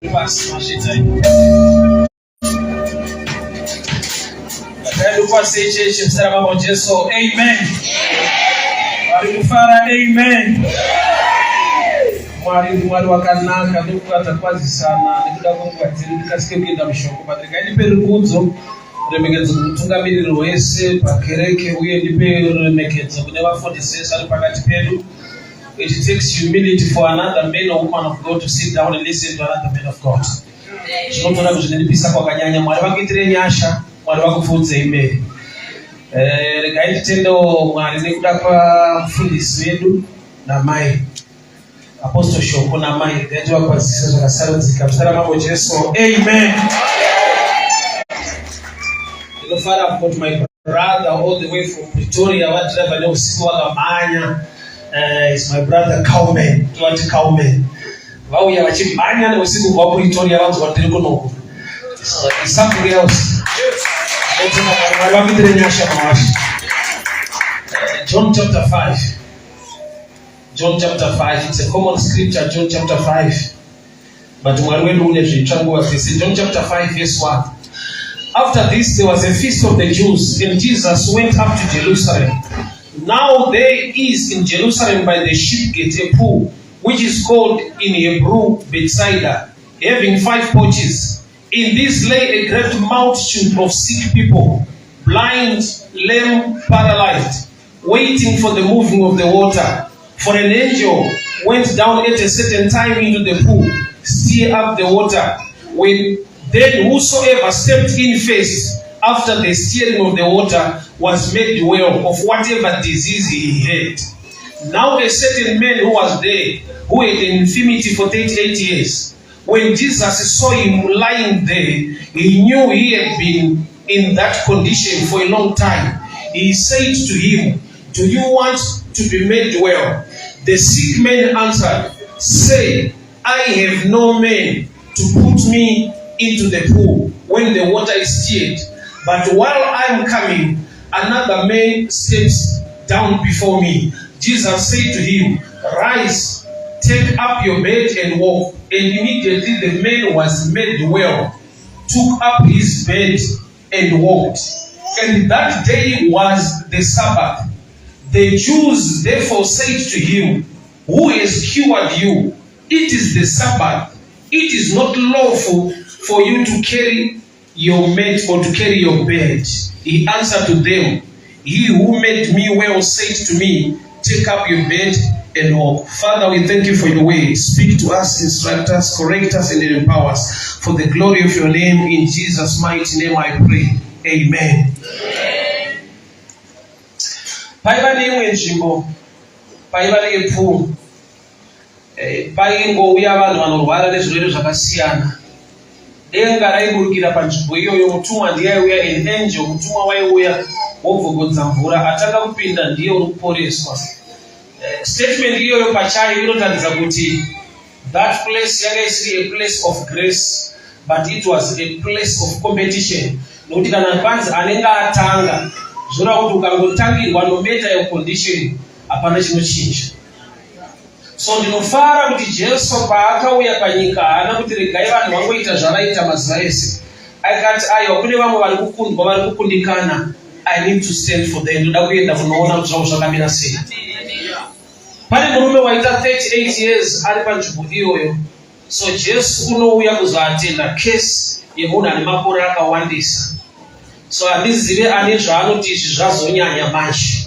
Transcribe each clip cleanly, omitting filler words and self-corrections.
Amen. Amen. Mwari wakanaka ndokubata kwazisana nekuda kongwadziri ndikasike kuenda mishoko patrika ndipe rukudzo remekedzo kumutungamiriri wese pakereke uye ndipe remekedzo kune vafundisi vese vari pakati pedu. It takes humility for another man or woman of God to sit down and listen to another man of God. Zvinotora kuzvinendipisa kwakanyanya. Mwari vakuitire nyasha, Mwari vakupfuudze imberi. Regai nditendewo Mwari nekuda kwamufundisi wedu namai Apostle Shoko namai kuti vakwazisa zvakasarudzika muzita ramambo Jesu. Amen. Ndinofara kuti my brother all the way from Pretoria vadriva neusiku vakamhanya. Is my brother Cowman. Tuwati Cowman. Vauya vachimhanya neusiku kwa Pretoria vanzwa ndiri kunoku. So it's something else. John chapter 5. John chapter 5. It's a common scripture, John chapter 5. But John chapter 5 verse 1. After this there was a feast of the Jews, and Jesus went up to Jerusalem. Now there is in Jerusalem by the sheep gate a pool, which is called in Hebrew Bethsaida, having 5 porches. In this lay a great multitude of sick people, blind, lame, paralyzed, waiting for the moving of the water. For an angel went down at a certain time into the pool, stir up the water. Then whosoever stepped in first after the stirring of the water was made well of whatever disease he had. Now a certain man who was there, who had an infirmity for 38 years, when Jesus saw him lying there, he knew he had been in that condition for a long time. He said to him, "Do you want to be made well?" The sick man answered, "Say, I have no man to put me into the pool when the water is stirred. But while I am coming, another man steps down before me." Jesus said to him, "Rise, take up your bed and walk." And immediately the man was made well, took up his bed and walked. And that day was the Sabbath. The Jews therefore said to him, "Who has cured you? It is the Sabbath. It is not lawful for you to carry your mat or to carry your bed." He answered to them, "He who made me well said to me, take up your bed and walk." Father, we thank you for your word. Speak to us, instruct us, correct us, and empower us. For the glory of your name, in Jesus' mighty name I pray. Amen. Paiva neimwe nzvimbo, paiva nepool, paingouya vanhu vanorwara nezvirwere zvakasiyana. Denga raiburukira panzvimbo iyoyo, mutumwa ndiye aiuya, an angel, mutumwa waiuya wobvogodza mvura, atanga kupinda ndiye uri kuporeswa. Statement iyoyo pachayo inotaridza kuti that place yanga isiri a place of grace, but it was a place of competition. Nokuti kana kwanzi anenge atanga zvora kuti ukangotangirwa no matter your condition hapana chinochinja. So ndinofara kuti Jesu paakauya panyika haana kuti regai vanhu vangoita zvavaita mazuva ese. Akati aiwa kune vamwe vari kukundwa, vari kukundikana, I need to stand for them. Ndoda kuenda kunoona kuti zvavo zvakamira sei. Pane murume waita 38 years ari panzvimbo iyoyo. So Jesu unouya kuzoatenda case yemunhu ane makore akawandisa. So handizive ane zvaanoti izvi zvazonyanya manje.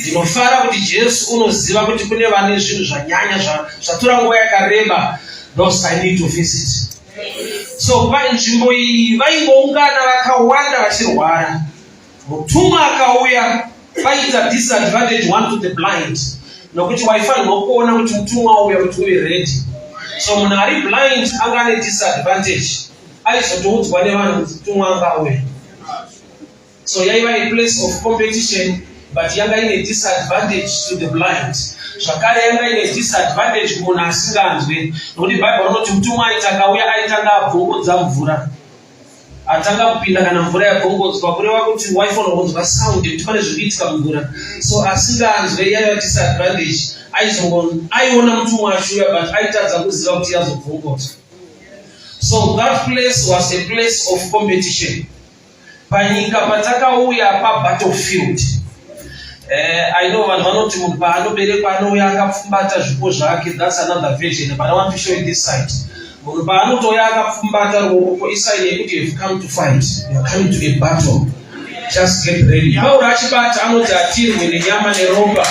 Ndinofara kuti Jesu unoziva kuti kune vane zvinhu zvanyanya zvatora nguva yakareba, those I need to visit. So panzvimbo iyi vaingoungana vakawanda vachirwara. Mutumwa akauya, paita disadvantage one to the blind. Nokuti waifanirwa kuona kuti mutumwa uya kuti uye ready. So munhu ari blind anga ane disadvantage. Aizotoudzwa nevanhu kuti mutumwa angauya. So yaiva a place of competition, but yanga ine disadvantage to the blind. Zvakare yanga ine disadvantage kumunhu asinganzwe. Nokuti Bible rinoti mutumwa aita akauya aitanga abvongodza mvura. Atanga kupinda kana mvura yabvongodzwa, kureva kuti waifanirwa kunzwa sound kuti pane zviriitika mumvura. So asinganzwe yaiva disadvantage. Aiona mutumwa achiuya, but aitadza kuziva kuti yazobvongodzwa. So that place was a place of competition. Panyika patakauya pa battlefield. I know one vanoti munhu paanoberekwa anouya akapfumbata zvipo zvake. That's another version, but I want to show you this side. Munhu paanotouya akapfumbata ruoko iside yekuti you've come to fight. You're coming to a battle. Just get ready. Pauro achibata anoti atirwe nenyama neropa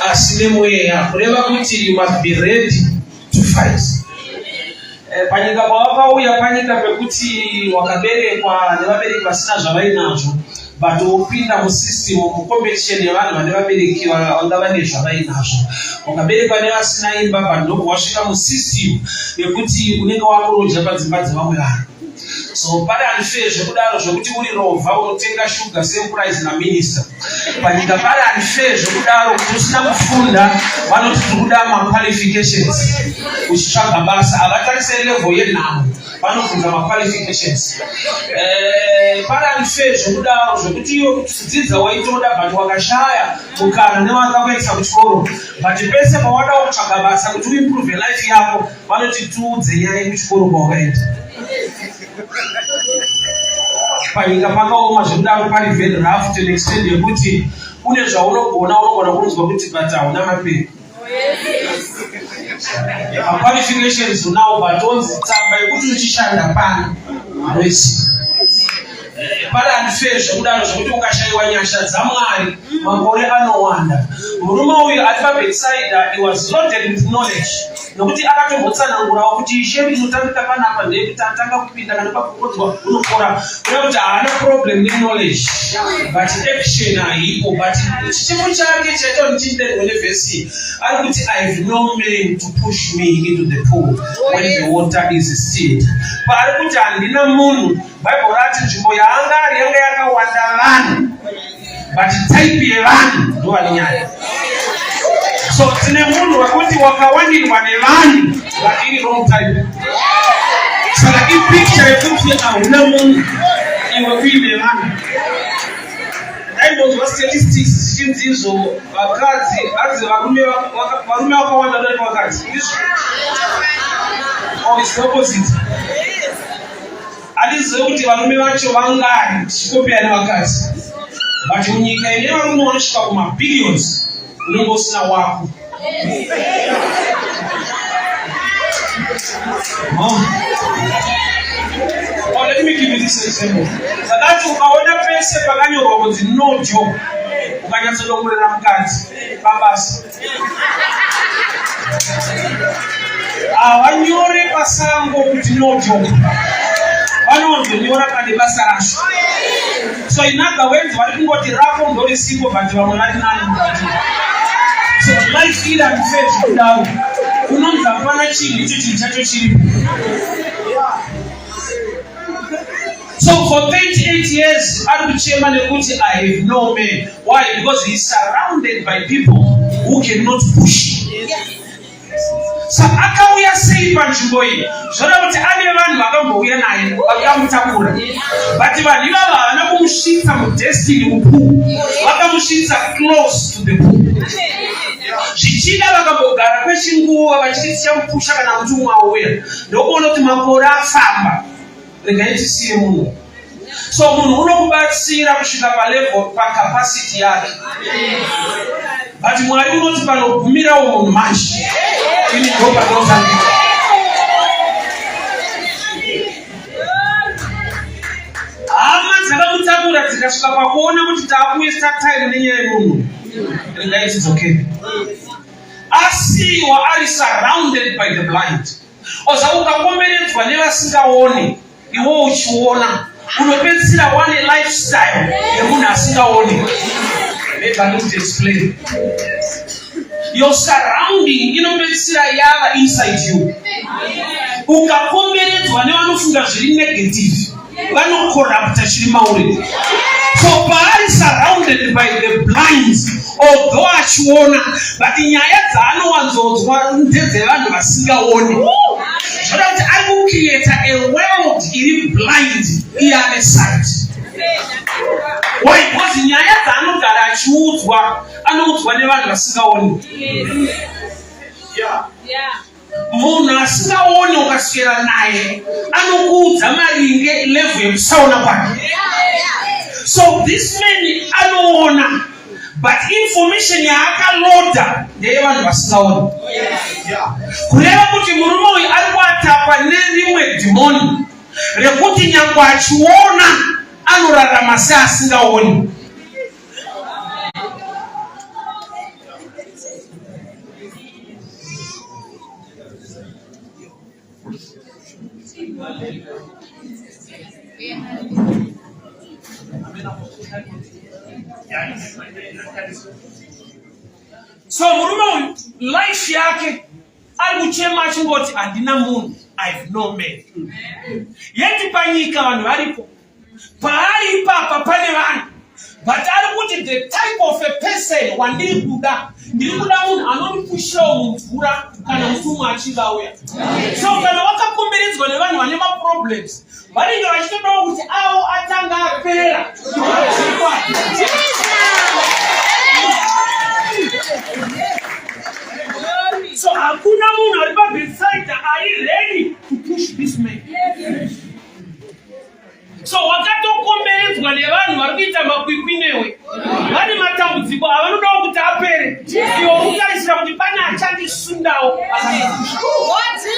asi nemweya, kureva kuti you must be ready to fight. Panyika pawakauya panyika pekuti wakaberekwa nevabereki vasina zvavainazvo, but upinda musystem mucompetition yevanhu vane vabereki vanga vane zvavainazvo. Ukaberekwa nevasina imba, but ndobva wasvika musystem yekuti unenge wakurodya padzimba dzevamwe vanhu. So pari unfair zvekudaro zvokuti uri rovha unotenga shuga same price naminista. Panyika pari unfair zvekudaro kuti usina kufunda vanoti tikuda ma-qualifications. Uchitsvaga basa havatarisei level yenhamo, vanobvunza ma-qualifications. Pari unfair zvekudaro zvokuti iwe kudzidza waitoda but wakashaya mukana nevakakuendesa kuchikoro, but pese pawada kutsvaga basa kuti uimprove life yako vanoti tiudze nyaya yekuchikoro kwawakaenda. Panyika pakaoma zvekudaro pari very rough to the extent yekuti une zvaunogona kunzwa kuti but hauna mapeni. Qualifications unawo but onzi tsamba yekuti uchishanda pano resi. Pari unfair zvekudaro zvokuti ukashayiwa nyasha dzaMwari makore anowanda. Murume uyu ari paBethsaida, he was loaded with knowledge. Nokuti akatombotsanangurawo kuti ishe inotambika panapa ndeyekuti atanga kupinda kana pakukodzwa unokora. Kureva kuti haana problem neknowledge, but action haipo. But chichipo chake chaitomuchindendwa nevhesi ari kuti I have no man to push me into the pool when the water is still. Paari kuti handina munhu. Bible rati nzvimbo yaanga ari yanga yakawanda vanhu, but type yevanhu ndo vane nyaya. So tine munhu wekuti wakawandirwa nevanhu lakini wrong type. Saka ipicture yekuti hauna munhu iwe kuine vanhu. Aimbonzwa statistics zichinzi izvo vakadzi adzi varume vakawanda dani vakadzi. Oh, it's the opposite. Hadiziwe kuti varume vacho vangari tichikopera nevakadzi, but munyika ine varume vanosvika kuma-billions unenge usina wako. Oh, let me give you this example. Sakati ukaona pese pakanyorwa kunzi no job, ukanyatsodongorera mukadzi pabasa, havanyore pasango kuti no job, vanozonyora pane basa racho. So in other words, vari kungoti rako ndori sipo but vamwe vari nani mukati. So life iri unfair zvekudaro. Unonzi hapana chinhu icho chinhu chacho chiripo. So for 38 years, ari kuchema nekuti I have no man. Why? Because he is surrounded by people who cannot push. Saka akauya sei panzvimbo iyi? Zvoda kuti ane vanhu vakambouya naye vakamutakura, but vanhu ivava havana kumusvitsa mudestiny mupool, vakamusvitsa close to the pool. Zvichida vakambogara kwechinguva vachiti tichamupusha kana mutumwa auya, ndokuona kuti makore afamba. Regai tisiye munhu. So munhu unokubatsira kusvika palevel pacapacity yake. But Mwari unoti panogumirawo munhu manje. Ini ndo panotangika. Hama dzakamutakura dzikasvika pakuona kuti taakuwesta time nenyaya yemunhu. Regai tidzoke. Asiwa ari surrounded by the blind. Oza ukakomberedzwa nevasingaoni, iwo uchiona, unopedzisira one lifestyle yemunhu asingaoni. Maybe I need to explain. Your surrounding inopedzisira yava inside you. Ukakomberedzwa nevanofunga zviri negative, vanokorrupta chiri mauri. So paari surrounded by the blind, although achiona, but nyaya dzaanowanzodzwa ndedzevanhu vasingaoni. Zvoda kuti ari kucreata a world iri blind iyane sight. Why? Because nyaya dzaanogara achiudzwa, anoudzwa nevanhu vasingaoni. munhu asingaoni ukaswera naye anokuudza maringe level yekusaona kwake. So this man anoona, but information yaakaloda ndeyevanhu vasingaoni. Kureva kuti murume uyu ari kuatakwa nerimwe dhimoni rekuti nyangwe achiona anorarama seasingaoni. So murume uyu life yake ari kuchema achingoti handina munhu, I have no man. Yeti panyika vanhu varipo, paari ipapa pane vanhu, but ari kuti the type of a person wandiri kuda, ndiri kuda munhu anondipushawo mumvura kana mutumwa achinge auya. So kana wakakomberedzwa nevanhu vane maproblems, vanenge vachitodawo kuti avo atanga apera. So hakuna munhu ari pabeside ari ready to push this man. So wakatokomberedzwa nevanhu vari kuita makwikwi newe, vane matambudziko avanodawo kuti apere, iwo utarisira kuti pane achandisundawo.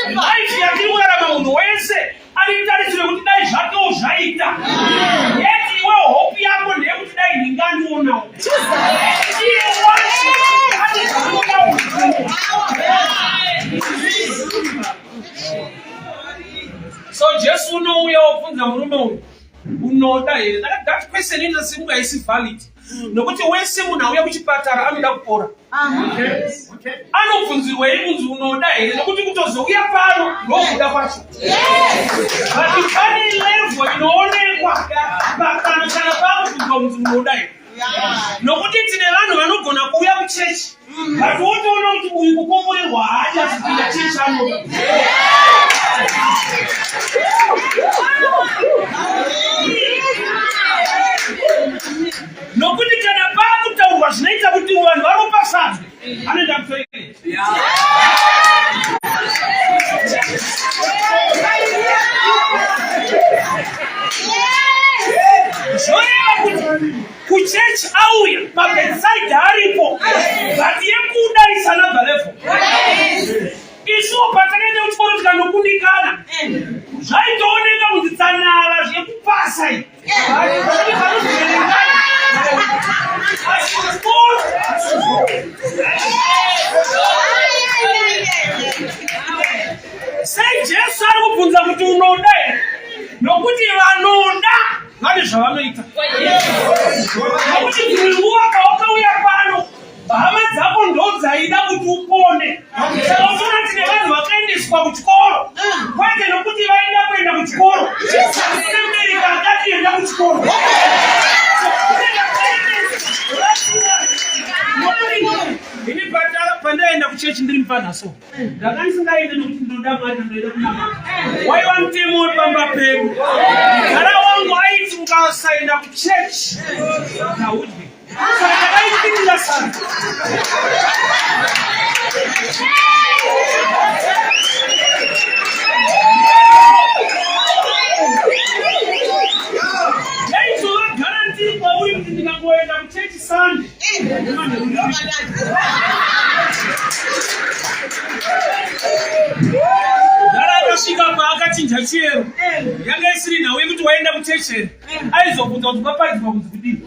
Life yatiri kurarama munhu wese ari kutarisira kuti dai zvakewo zvaita, yeti iwe hope yako ndeyekuti dai ndingandionawo. So Jesu unouya wobvunza murume uyu, unoda here? That question inozimuka isi valid. Nokuti wese munhu auya kuchipatara anoda kupora. Anobvunzirwa ibvunzo unoda here? Nokuti kutozouya pano ndokuda kwacho. But pane level inoonekwa kana pakubvunzwa munhu unoda here. Nokuti tine vanhu vanogona kuuya kuchechi, but wotoona kuti uyu kukomborerwa haja kupinda chechi anoda. Nokuti kana pakutaurwa zvinoita kuti vanhu varopasadzwe, anoenda kutoilet. Zvoreva kuti kuchechi auya pabeside haripo, but yekudarisa nabva isuwo patakaenda kuchikoro tikanokundikana, zvaitooneka kuti tsanara zvekupasa iyi. Sei Jesu ari kubvunza kuti unoda here? Nokuti vanoda vane zvavanoita. Nokuti nguva wakauya pano, hama dzako ndo dzaida kuti upone. Saka unoona tine vanhu vakaendeswa kuchikoro, kwete nokuti vaida kuenda kuchikoro. Amerika akati enda kuchikoro. Ini pandaenda kuchechi ndiri mufanaso, ndakandisingaende nokuti ndoda Mwari ndoida kunama. Waiwa mutemo uri pamba pedu. Gara wangu aiti ukasaenda kuchechi naudye. Saka ndakaipindira sana. Ndaitova guarantee kwauri kuti ndingangoenda kuchechi Sunday. Gara akasvika paakachinja chiyero, yanga isiri nhau yekuti waenda kuchechi, aizobvunza kuti paparidzwa kunzi kudini.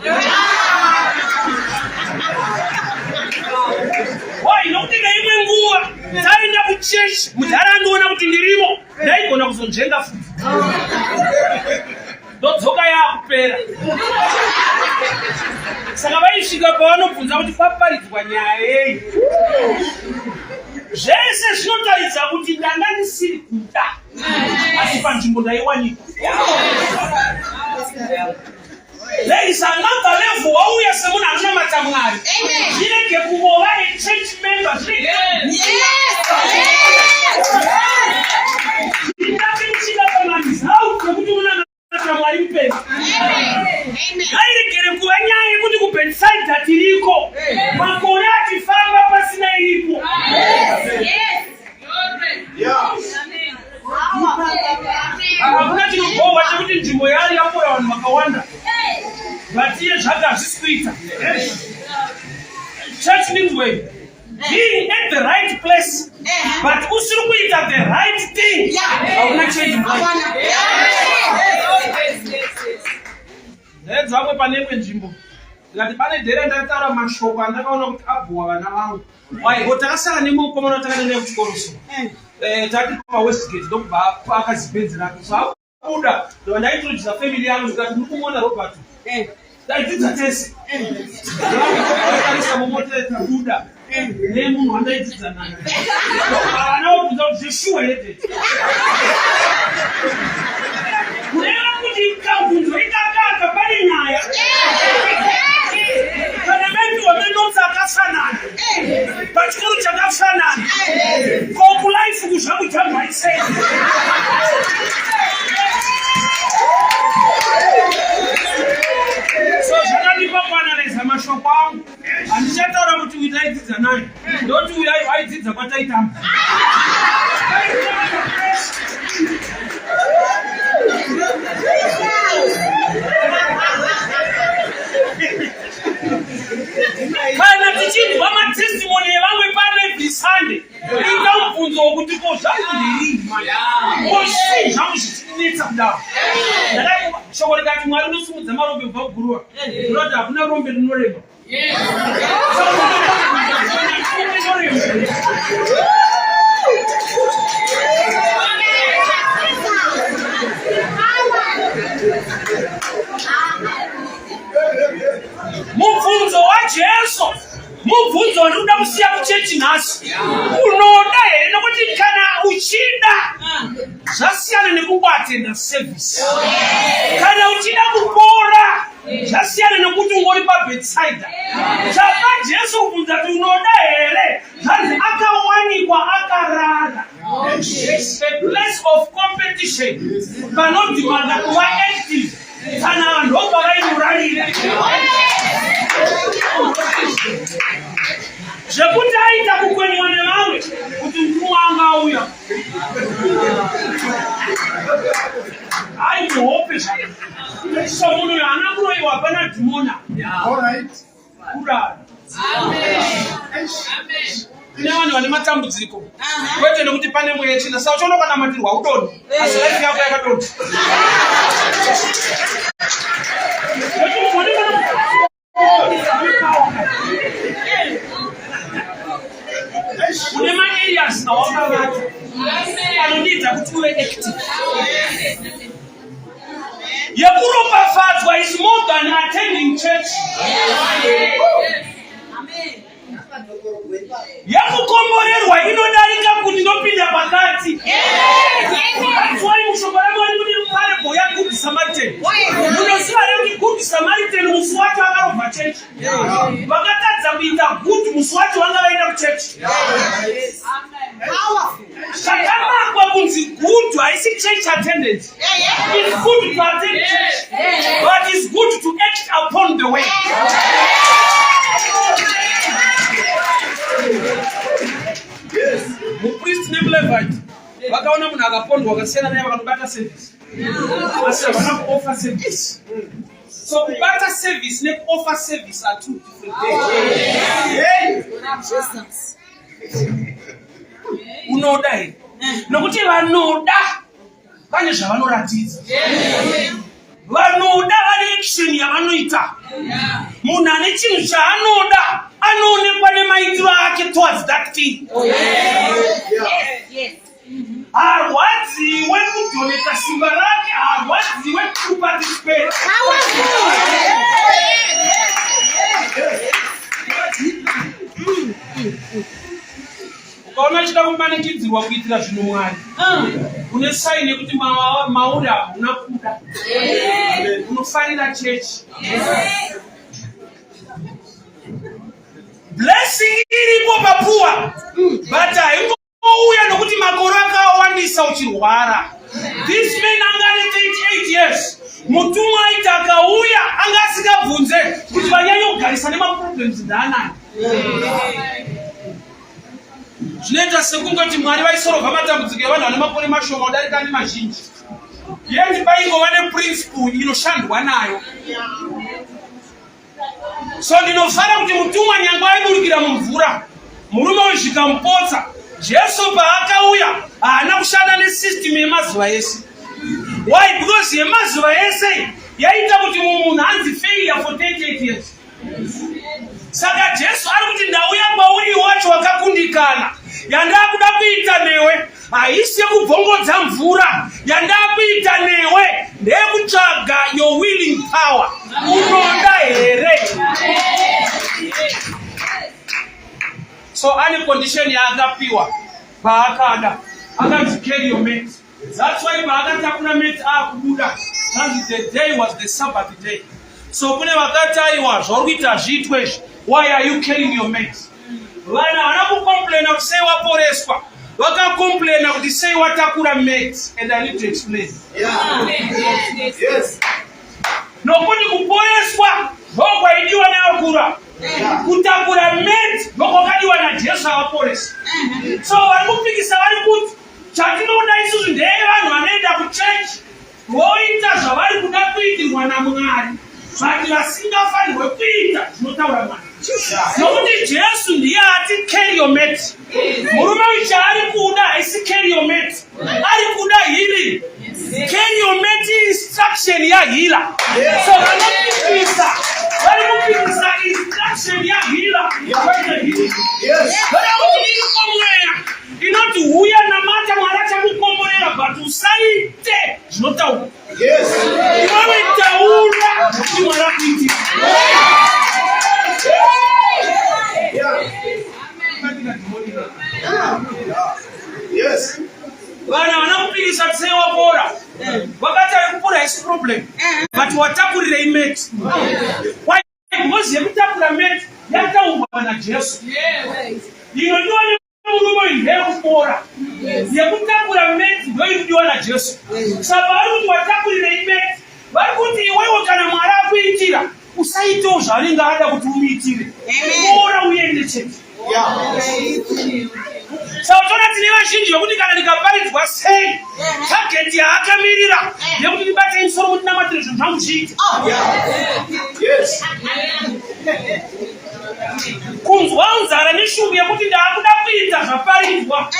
Wai, nokuti neimwe nguva taenda kuchechi, mudhara andoona kuti ndirimo, ndaigona kuzonjenga futi. Ndodzoka yaakupera. Saka vaisvika pavanobvunza kuti paparidzwa nyaya yei. Zvese zvinotaridza kuti ndanga ndisiri kuda, asi panzvimbo ndaiwanikwa. There is another level wauya semunhu anonamata Mwari. Zvirege kungova church members. Ndapinchira pamazau kuti unamata Mwari mupenzi. Ngairegere kuva nyaya yekuti kubedside tiriko, makore atifamba pasina iripo. Hakuna chinobowa chekuti nzvimbo yari yapora vanhu vakawanda. Vatiye zvaka hazvisikuita. Church needs way. Being at the right place, but usiri kuita the right thing. Hakuna change. Zvamwe panemwe nzvimbo. Ngati pane dhere ndataura mashoko andakaona kuti abhuwa vana vangu. Wai, takasara nemukomana takanenda kuchikoro so. Tati pa Westgate ndokubva akazibhenzi rake. So akuda ndo ndaintroduce family yangu ngati muri kumuona Robert. Ndayidzidza tese. Ndakarisa mumotera kuda. Nemunhu wandayidzidza naye. Vana vobvunza kuti sure here. Kureva kuti kabvunzo ikakaka pane nyaya. Kana maybe wamenonzi akafanana. Pachikoro chakafanana. Kokulife kuzvakutamba isei. So zvakadipa kuanaliza mashoko angu. Handichataura kuti uyu taidzidza naye. Ndoti uyu aidzidza kwataitamba. Kana tichibva matestimony evamwe pano every Sunday, ita mubvunzo wokuti ko zvangu ndiri mani. Ko zvii zvangu zvitinetsa kudaro. Ndakati shoko rikati Mwari unosimudza marombe kubva kuguruva. Ndinoti hakuna rombe rinorema. Mubvunzo waJesu, mubvunzo wandikuda kusiya kuchechi nhasi. Unoda here nokuti kana uchida zvasiyana nekuatenda service. Kana uchida kupora zvasiyana nekuti ungori paBethsaida. Chapa Jesu kubvunza kuti unoda here, zvanzi akawanikwa akarara. It's a place of competition. Panodhimanda kuva active. Kana vanhu vobva vaimurarira. Zvekuti aita kukwenyiwa nevamwe kuti mtumwa anga auya. Ai muhope zvake. So munhu uyu haana kuroyiwa hapana dhimona. Kurara. Kune vanhu vane matambudziko. Kwete nekuti pane mweya chena. Saka uchonokwanamatirwa udoni. Asi life yako yakadoni. Kune ma-areas awakavata anodidza kuti uve active. Yekuropafadzwa is more than attending church. Yakukomborerwa inodarika kuti ndopinda pakati. That's why mushoko ramwari mune parable yaGood Samaritan. Munoziva kuti Good Samaritan musi wacho akarobva church. Vakatadza kuita good musi wacho vanga vaenda kuchurch. Zvakanakwa kunzi good haisi church attendance. It's good to attend church, but it's good to act upon the way. Mupriest neMlevite vakaona munhu akapondwa akasiyana naye vakanobata service. Asi havana kuoffer service. So kubata service nekuoffer service are two different things. Unoda here nokuti vanoda pane zvavanoratidza. Vanoda vane action yavanoita. Munhu ane chinhu chaanoda anoonekwa nemaitiro ake towards that thing. Harwadziwe kudoneta simba rake, harwadziwe kuparticipate. Ukaona chida kumanikidzirwa kuitira zvinhu Mwari, une saini yekuti mauri hamuna kuda. Unofarira chechi. Blessing iripo papuwa, but haingouya nokuti makore akawandisa uchirwara. This man anga ane 38 years. Mutumwa aita akauya anga asikabvunze kuti vanyanye kugarisa nemaproblems ndaanayo. Zvinoita sekungoti Mwari vaisorovha matambudziko evanhu vane makore mashoma kudarika ane mazhinji. Yeti paingo wane principle inoshandwa nayo. So ndinofara kuti mutumwa nyangwa aiburukira mumvura. Murume wezvikampotsa. Jesu paakauya haana kushanda nesystem yemazuva ese. Why? Because yemazuva ese yaita kuti munhu anzi failure for 38 years. Saka Jesu ari kuti ndauya kwauri wacho wakakundikana. Yandakuda kuita newe haisi yekubvongodza mvura. Yandakuita newe ndeyekutsvaga your willing power. Unoda here. So any condition yaakapiwa paakada akati carry your mate. That's why paakatakura mate akubuda. The day was the Sabbath day. So kune vakataiwa zvaurikuita zviitwe. Why are you carrying your mate? Vana vanakukomplaina kuti sei waporeswa. Vakacomplaina kuti sei watakura mate. And I need to explain. Yes. Nokuti kuporeswa ndokwaidiwa neakura. Kutakura mate ndokwakadiwa naJesu avaporesa. So varikupikisa vari kuti chatinoda isusu ndevanhu vanoenda kuchechi voita zvavari kuda kuitirwa naMwari, vati vasingafanirwe kuita zvinotaura Mwari. Nokuti Jesu ndiye ati carry your mate. Murume uyu chaari kuda haisi carry your mate, ari kuda healing. Carry your mate instruction yahila. So vanopikisa instruction yahila. Varakuti irikomweya inoti huya namata Mwari achakukomborera but usaite zvinotaura. Iwewe taura kuti Mwari akuitira. Yes. Vana vanakupikisa kuti sei wapora. Vakati ari kupora haisi problem. But watakurira imate. Why? Because yekutakura mate yataurwa naJesu. Inodiwa nemurume ndeyekupora. Yekutakura mate ndoinodiwa naJesu. Saka vari kuti watakurira imate. Vari kuti iwewe kana Mwari akuitira usaitewo zvaanenge ada kuti umuitire. Pora uende chete. Saka tona tine vazhinji vokuti kana ndikaparidzwa sei tageti yaakamirira yekuti ndibate musoro kuti namatire zvinhu zvangu zviite. Kunzwa nzara neshungu yekuti ndaakuda kuita zvaparidzwa.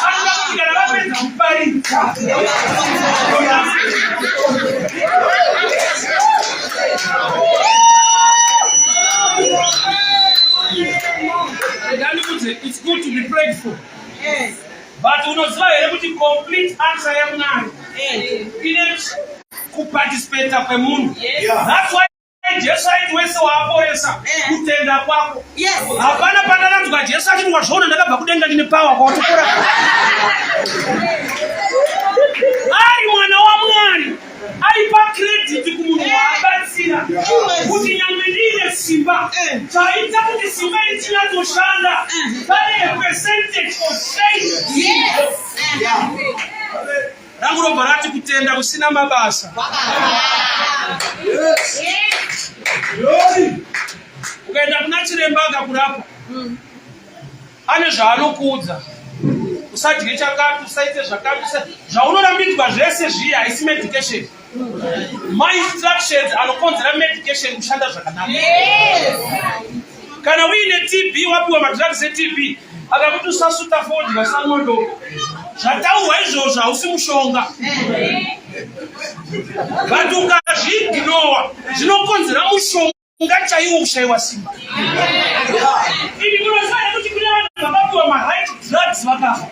Anoda kuti kana vapedza kuparidza it's good to be prayed for. But unoziva here kuti complete answer yaMwari ine kuparticipate kwemunhu. That's why Jesu aiti wese waaporesa kutenda kwako. Hapana pandakanzwa Jesu achiti wazvaona ndakabva kudenga ndine power kwautikura. Ari mwana waMwari aipa credit kumunhu waabatsira kuti nyangwe ndine simba chaita kuti simba ichinatoshanda pane percentage of faith. Rangu robva rati kutenda kusina mabasa. Ukaenda kuna chiremba akakurapa ane zvaanokuudza. Usadye chakati, usaite zvakati, zvaunorambidzwa zvese zviya haisi medication. My instructions anokonzera medication kushanda zvakanaka. Kana uine TB wapiwa madrugs eTB akakuti usasuta fodya usamwondo. Zvataurwa izvozvo hausi mushonga. But ukazviignora zvinokonzera mushonga chaiwo kushayiwa simba. Ini kunosaya kuti kune vanhu vakapiwa ma-right drugs vakafa.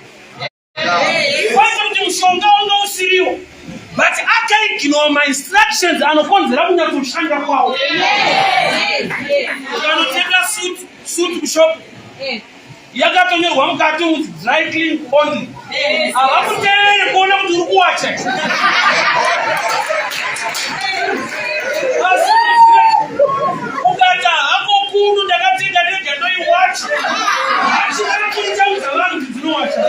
Kwaita kuti mushonga wanga usiriwo. But akaignora ma-instructions anokonzera kunyatsoshanda kwawo. Ukanotenga suit kushop yakatonyorwa mukati kuti dry clean only. Havakuteereri kuona kuti uri kuwacha. Ukati hako kuru ndakatenga ndega ndoiwacha. Hachikanakuitaudza vanhu kuti dzinowacha.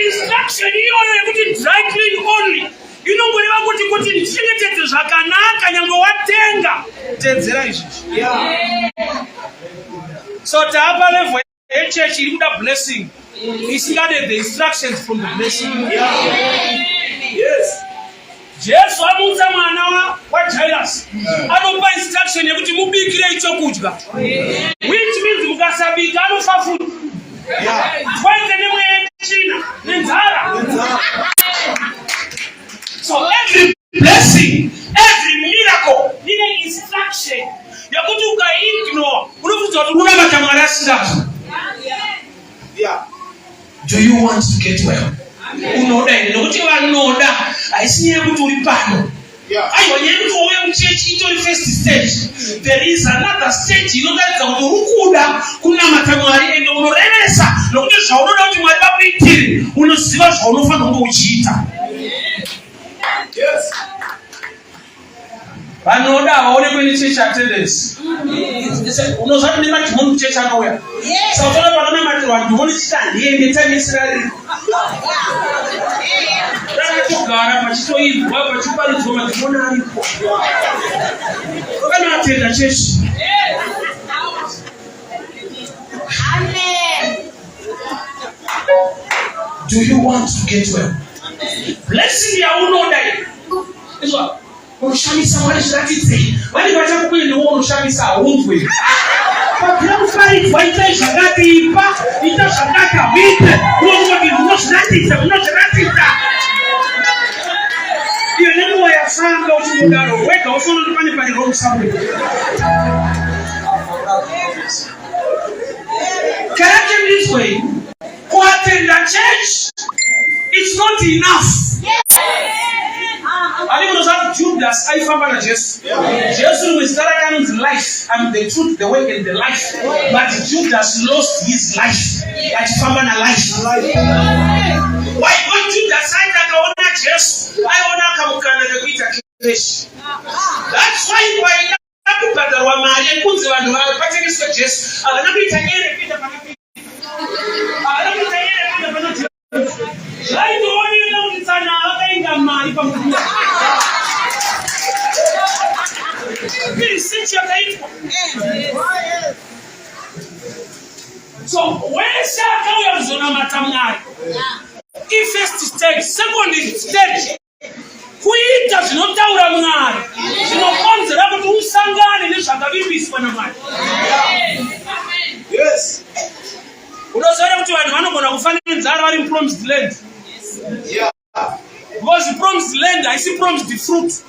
Instruction iyoyo yekuti dry clean only inongoreva kuti ndichengetedze zvakanaka nyangwe watenga tedzera izvizvi. So tapa level a church in the blessing. It's got the instructions from the blessing. Yes. Jesu amuza mwana wa Jairus. Anopa instruction yakuti mubikire icho kudya. Which means mukasabika anofa food. Kwenze nemwe china nenzara. So every blessing, every miracle, need instruction. Yakuti ukaignore. Unofuza kuti una matamara sindazo. Yeah. Do you want to get well? Unoda ine nokuti vanoda aisiye kuti uri pano. Aiwa nyeri kuti wauya muchechi itori first stage. There is another stage inotaridza kuti uri kuda kunamata Mwari ende unorevesa nokuti zvaunoda kuti Mwari vakuitire unoziva zvaunofanira kunge uchiita. Yes. Vanoda vaonekwe nechurch attendance. Unoziva kuti nemadhimoni kuchechi anouya. Saka vanoona madhimoni chita ndiende tanesirari. Kugara pachitoibwa pachiparidzwa madhimoni aripo. Kana atenda chechi. Do you want to get well? Blessing yaunoda izwa unoshamisa Mwari zviratidze. Vane vachakukuenda unoshamisa haunzwe. Pakira kufaridzwa ita zvakatipa, ita zvakakawita. Unozviratidza. Iyo nenguva yasanga uchimudaro wega usoona kuti pane pane wrong somewhere. Can I tell you this way? To attend the church, it's not enough. I don't know Judas aifamba na Jesu. Jesu mstara kanunzi life and the truth, the way and the life. But Judas lost his life. Aifamba na life. Why when Judas akaona Jesu, aiona akamukana nekuita kireshi. That's why by kubhadharwa mari kunzi vanhu vapatengeswe Jesu. Havana kuita nyere pita panapita. Zvaitooneka kuti tsana vakainga mari pamutumwa. Research yakaitwa. So wese akauya kuzonamata Mwari. First stage, second stage. Kuita zvinotaura Mwari. Zvinokonzera kuti usangane nezvakavimbiswa naMwari. Yes. Unoziva kuti vanhu vanogona kufa nenzara vari mupromised land. Yeah. Because the promised land, I see promised the fruit.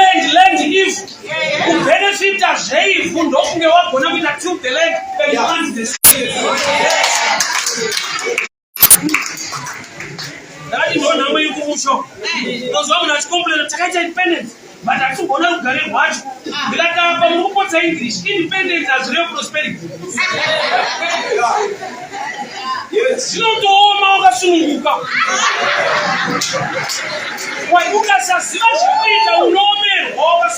Land if you benefit as if you don't know what going to till the land, then you want the seed. That is one number you can show. Those women complain that independence, but I think one of the watch. Because English, independence as real prosperity. Yes. You don't know how to why you can say you know me over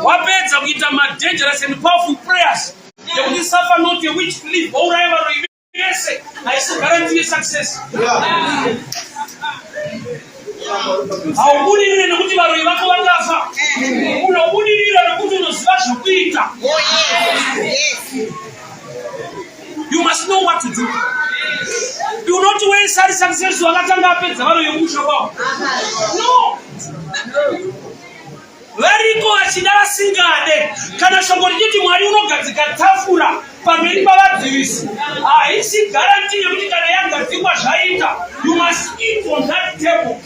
what beds are with my dangerous and powerful prayers? They will suffer not a witch to live or ever yes, I guarantee success. How would you know what you are? Who would you know you must know what to do. Do not wait for success to no. Very go achidara singade kana shongori kuti Mwari unogadzika tafura pamberi pavadzivisi. Haisi guarantee yekuti kana yagadzikwa zvaita. You must eat on that table.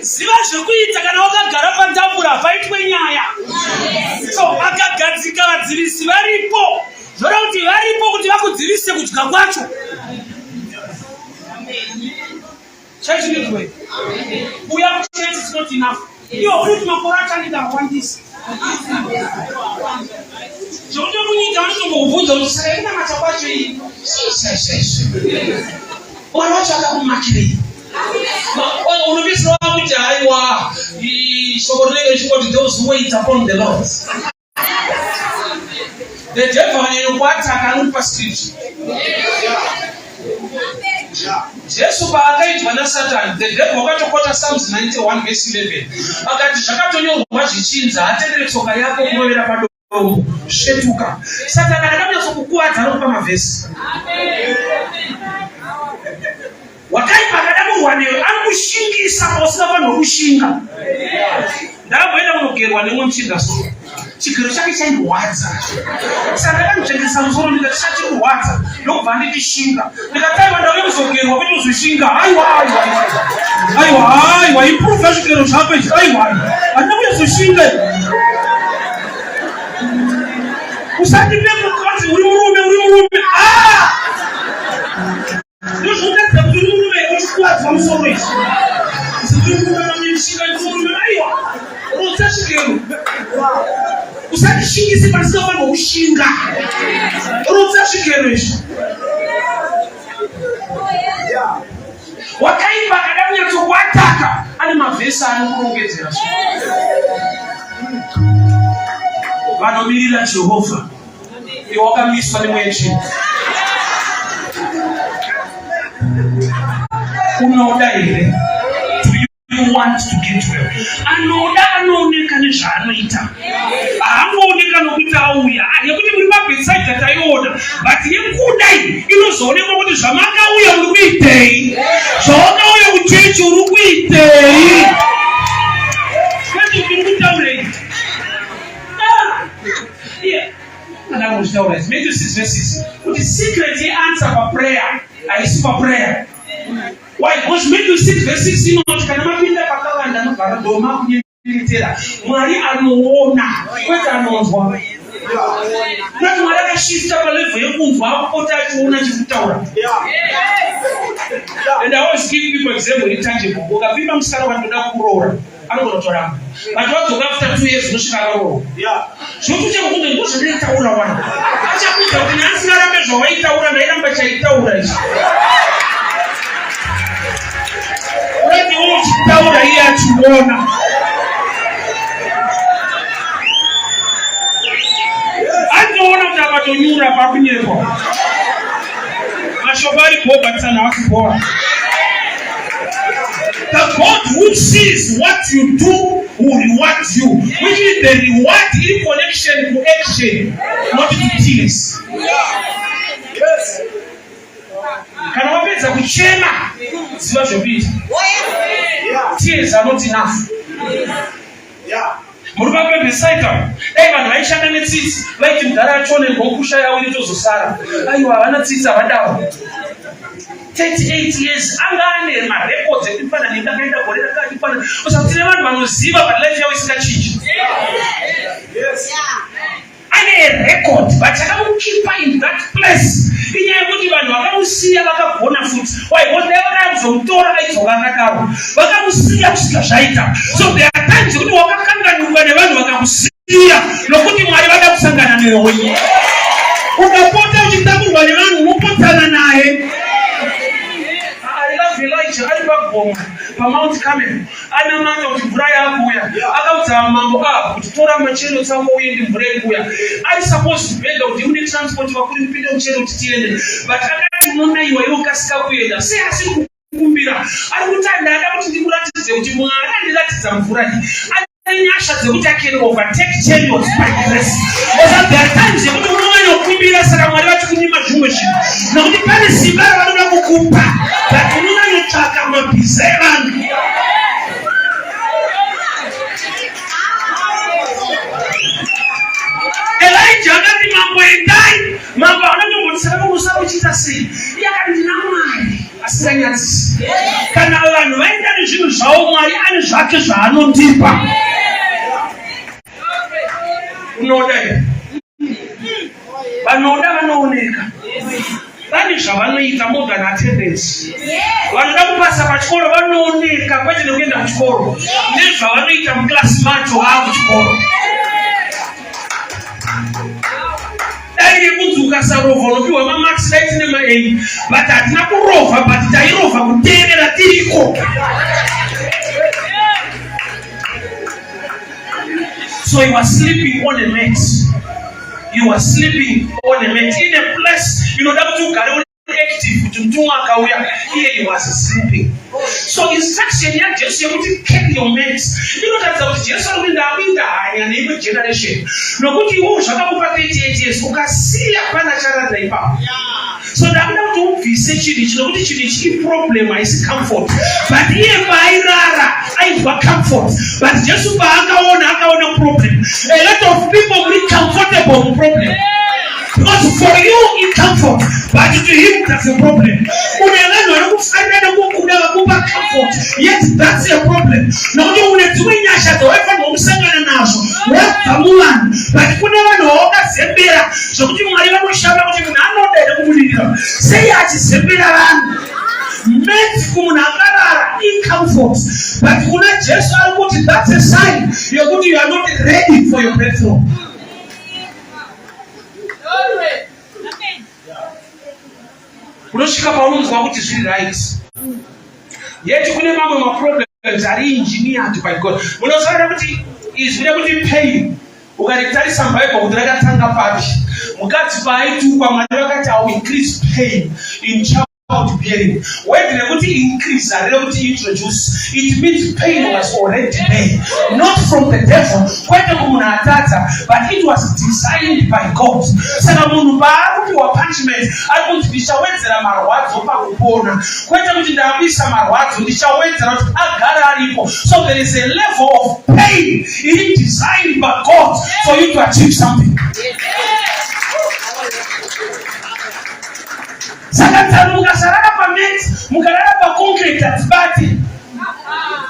Ziva zvekuita kana wakagara patafura paitwe nyaya. So akagadzika vadzivisi varipo. Zvora kuti varipo kuti vakudzivise kudya kwacho. Church need way. We have church is not enough. You put my correction in that one this. So don't need to go to the same matter. What watch out makiri. Unobisi wamuje aiwa ishobonele chikoti those who wait upon the Lord. The devil in what I can scripture. Jesu paakaitwa naSatani, the devil wakatokota Psalms 91 verse 11. Akati zvakatonyorwa zvichinza, atendere tsoka yako kunovera padombo, shetuka. Satani akanyatsokukuwadza anokupa mavhesi. Wakaipa akadamurwa newe, anokushingisa pausingafanirwa kushinga. Ndakamboenda kunogerwa nemwe muchinda so. Chigero chake chairwadza. Saka akamuchengetesa musoro ndikati chachikurwadza. Ndokubva ndichishinga. Ndikataiwa ndauya kuzogerwa kuti uzoshinga. Aiwa, improve zvigero zvako izvi. Aiwa. Handina kuzoshinga. Usandipe mukadzi uri murume. Ndozvinotaridza kuti uri murume uchikuwadza musoro izvi. Uri murume mamichinga murume. Aiwa. Rotsa zvigero. Usandishingise pasinofanirwa kushinga. Rotsa zvigero izvi. Wakaipa akanyatsokuataka ane mavhesi anokurongedzera. Vanomirira Jehovha. Iwe wakamiswa nemweya chete. Unoda here? You want to get well. Anooneka nezvaanoita. Haangooneka nokuti auya. Nekuti muri paBethsaida taiona. But yekudai inozoonekwa kuti zvamakauya uri kuitei. Zvawakauya kuchechi uri kuitei. Kwete uri kutaurei. Matthew 6 verses. Kuti secret answer for prayer. Haisi for prayer. Why? Because Matthew 6 verse 6 inoti kana mapinda pakavanda anogara doma kunyengetera. Mwari anoona kwete anonzwa. Nati Mwari akashifta palevel yekunzwa akupota achiona chikutaura. And I always give people example intangible. Ukapimba musikana wanoda kuroora anogona kutoramba. But wadzoka after 2 years unosvika akaroora. Zvinotuche kukunge ngozvinoitaura vanhu. Achakuudza kuti nhasi ngarambe zvawaitaura ndairamba chaitaura ichi. Urati uchitaura iye achiona. Anoona kuti akatonyura pakunyepa. Mashoko aripo batisana akupora. The God who sees what you do will reward you. Which is the reward in connection to action, not to tears. Yes. Kana wapedza kuchema ziva zvopita. Tears are not enough. Muri paBethsaida dai vanhu vaishanda netsitsi vaiti mugara achone ngokusha yawo itozosara. Aiwa havana tsitsi havadawo. 38 years anga ane marecords ekufana nendakaenda gore rakati. Usatine vanhu vanoziva but life yawo isingachinji. Yes. Ane record but akamukeepa in that place. Inyaya yekuti vanhu vakamusiya vakagona futi. Why? Because they kuzomutora aidzoka akadaro. Vakamusiya kusvika zvaita. So there are times kuti wakakanganuka nevanhu vakamusiya nokuti Mwari vada kusangana newe. Ukapota uchitakurwa nevanhu unopotana naye. Elijah ari pagomo paMount Carmel anamanga kuti mvura yakuya. Akaudza mambo kuti tora machero tsamo uende mvura ikuya. Ari supposed to beg kuti une transport vakuri kupinda muchero kuti tiende. But akati mona iwe yokasika kuenda. Sei asiri kukumbira. Ari kutanda ada kuti ndikuratidze kuti Mwari andiratidza mvura iyi. Nyasha dzekuti akene overtake chariots by grace. Because there are times yekuti unomanya kukumbira saka Mwari vachikunyima zvimwe zvinhu. Nokuti pane simba ravanoda kukupa. But unonyanya kutsvaka mabhiza evanhu. Elijah akati mambo endai. Mambo anonyongotisaka kumusaba uchiita sei. Iye akati ndina Mwari asinganyadzisi. Kana vanhu vaenda nezvinhu zvavo Mwari ane zvake zvaanondipa. Unoda here. Vanoda vanooneka. Vane zvavanoita more than attendance. Vanoda kupasa pachikoro vanooneka kwete nekuenda kuchikoro. Nezvavanoita muklasi macho aakuchikoro. Dai yekunzi ukasarovha unopiwa mamarks dai tine ma8 but hatina kurovha but tairovha kuteerera tiriko. So you are sleeping on a mat. You are sleeping on a mat in a place. You know that you can only active mtumwa akauya, he was sleeping. So instruction ya Jesu yakuti keep your mates. Inotaridza kuti Jesu arikuinda hanya neimwe generation. Nokuti iwo zvakamupa 38 years ukasiya pana charadza ipapo. So ndakuda kuti ubvise chinhu ichi nokuti chinhu ichi problem haisi comfort. But iye paairara aibva comfort. But Jesu paakaona problem. A lot of people will be comfortable with problem. Because for you it's comfort, but to him that's a problem. Comfort, yet that's a problem. Now you want to win your shadow, everyone was saying an answer. Well, come on, but you never know that's a beer. So you might have a shadow of another. Say, I just a beer. Men kunagara in comfort, but you not just are good. That's a sign you are not ready for your breakthrough. Unoshika paunzwa kuti zviri right. Yet kune mamwe maproblems ari engineered by God. Munosaura kuti izvire kuti pain. Ukaritarisa Bible kuti rakatanga papi. Mukadzi paaitukwa Mwari vakati I will increase pain in childbearing. When they increase and they introduce, it means pain was already there. Not from the devil, but it was designed by God. Punishment, I want to be showed that marwadzo pakupona. So there is a level of pain designed by God for you to achieve something. Sakatana mukasarara pameti, mukarara pa concrete atibati.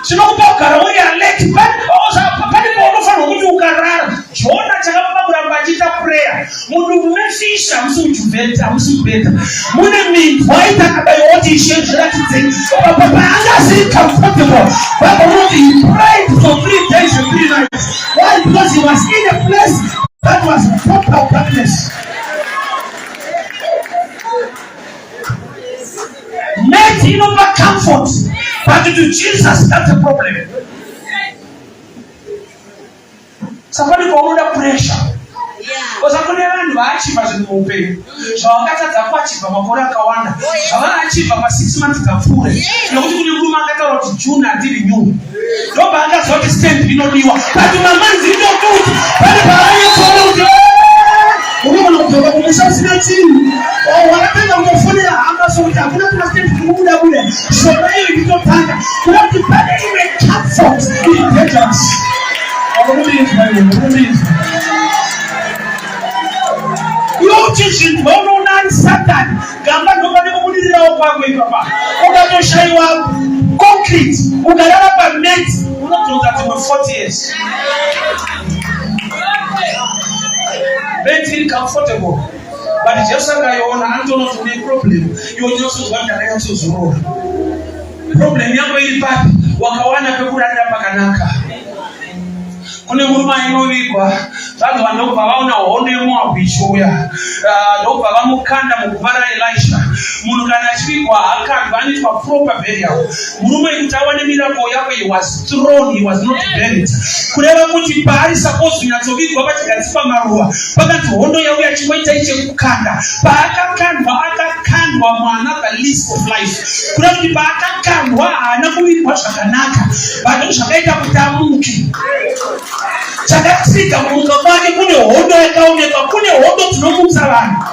Chinokugara uri alert, pani paunofanira kuti ukarara. Jona chakapa kuramba achita prayer. Munhu umefisha musubeta. Mune minzwa itakabaiwoti Ishe zviratidze. Papa angasi comfortable. Papa wrote he prayed for 3 days and 3 nights. Why? Because he was in a place that was total darkness. Made him over comfort, but to Jesus, that's a problem. Somebody go under pressure. Because I'm going to achieve as an open. So I got a patch from a Korea Kawana. I achieved about 6 months ago. No, you do not get out of June. I didn't know. No, but that's what is saying. You know, you are. But my man, you don't do it. But if I am so very comfortable, but just like I own, I don't know to be a problem. You just want to answer the road. Problem yangu ili papi wakawana pekuranda pakanaka. Kune muruma inovikwa vanhu vanobva vaona honemo abvishuya ndobva vamukanda mukuvara Elisha. Munhu kana achipigwa akabva anoitwa proper burial. Murume kuti awane miracle yake, he was thrown, he was not buried. Kureva kuti paari suppose kunyatsovikwa pachigadzikwa maruva pakati hondo yauya chimoita ichekukanda. Paakakandwa muanother list of life. Kureva kuti paakakandwa haana kuvikwa zvakanaka, vanhu zvakaita kuti amuke. Chakatsika munga kwake kune hondo yakaonekwa, kune hondo dzinomutsa vanhu.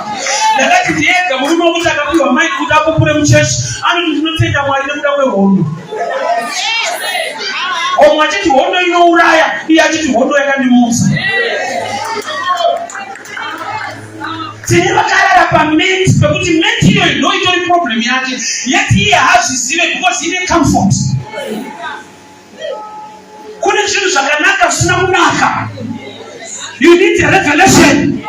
Ndakati ndiyega murume wokuti akapiwa maiki kuti apupure muchechi anoti ndinotenda Mwari nekuda kwehondo. Omwe achiti hondo inouraya, iye achiti hondo yakandimutsa. Tine vakarara pameti pekuti meti iyoyo ndo itori problem yake, yet iye haazvizive because ine comfort. Kune zvinhu zvakanaka zvisina kunaka. You need a revelation.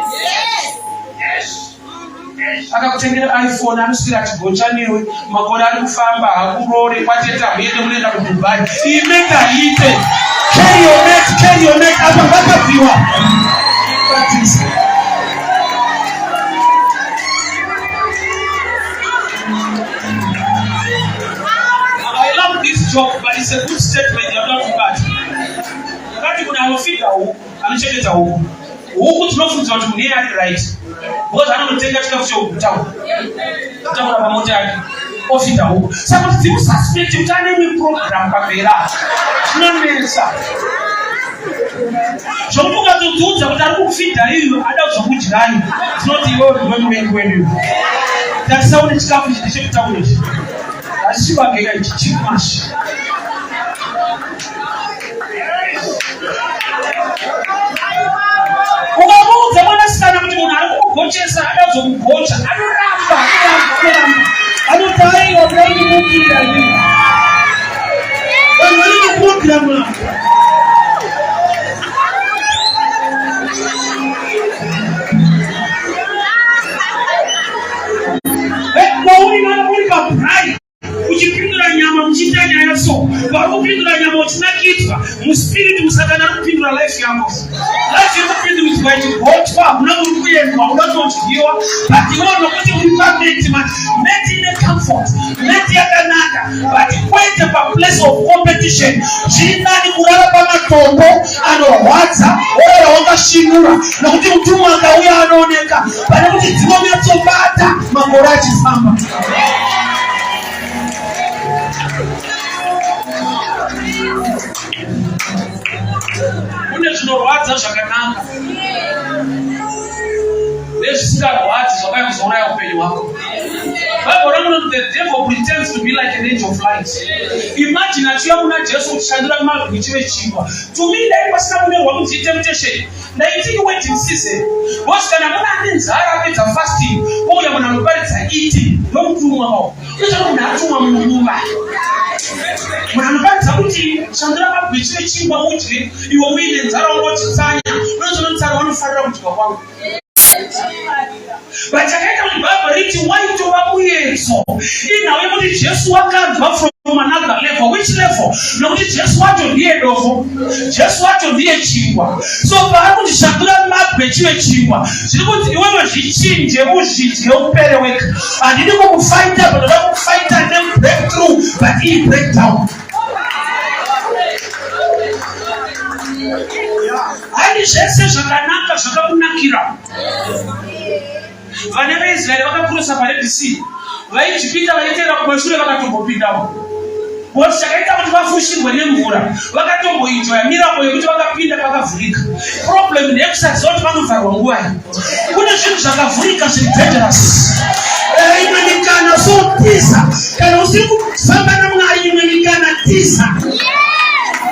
Akakutengera iPhone anoswira achigocha newe, makore ari kufamba hakurore kwateta muende munoenda kuDubai. Imeka ite. Carry your net apa vakabviwa. Practice. I love this job, but it's a good statement. You're not bad. Wakati kuna wafika huko, anacheketa huko. huku tunofunza watu mwenye ali right because anotenga chikafu cha ukutamu kutamu na pamoja yake ofita huku sasa timu suspect utane ni program kapera tunamesa Jomuka tutunza kutaka kufita hiyo hata usakujirani it's not your when that's how it's come to the town asiba kega chichimash ukamuza mwana sana kuti munhu ari kugochesa hata uzokugocha anoramba anotai wakaini mukira hivi wakaini mukira mwana uchipindura nyama mchitanya yaso wakupindura nyama utinakitwa muspiriti musakana kupindura life yako life yako kupindura with white unakuyendwa unatochigiwa but iwono kuti ulipa met in a comfort met yakanaka but kwete pa place of competition chinani kurara pamatombo anorwadza ora wakashinura nokuti mutumwa akauya anooneka pane kuti dzinonyatsobata makore achifamba kune zvinorwadza zvakanaka nezvisingarwadzi zvakaya kuzouraya upenyu hwako the devil pretends to be like an angel of light. Imagine achiuya kuna Jesu kuchishandura mabvi chivechingwa. To me dai pasina kunerwa kuti temptation. Ndaitiki waiting season. Because kana muna ane nzara apedza fasting, ouya munhu anoparidza eating, ndomutumwa wavo. Unoita kuti munhu atumwa munhuva. Munhu anoparidza kuti shandura mabvi chivechingwa udye, iwe uine nzara ungochitsanya. Unozoona nzara wanofarira kudya kwangu. Vachakaita kuti Bibheri riti waitova muyeso inhau yekuti Jesu wakanzwa from another level. Which level? Nokuti Jesu wacho ndiye dofo, Jesu wacho ndiye chingwa. So paari kuti shandura mabvi chive chingwa, zviri kuti iwewe zvichinje uzvidye upere weka. Handidi kukufaita but ndoda kukufaita nebreakthrough but iyi breakdown. Handi zvese zvakanaka zvakakunakira. Vane veIsraeri vakakurosa paRed Sea. Vaijipinda vaitera kumashure vakatombopindamo. Kuti chakaita kuti vafushirwe nemvura vakatomboenjoya miracle yekuti vakapinda pakavhurika. Problem ndeyekusaziva kuti vanovharwa nguva iyi. Kune zvinhu zvakavhurika zviri dangerous. Imwe mikana so tiza. Kana usiri kufamba naMwari imwe mikana tiza.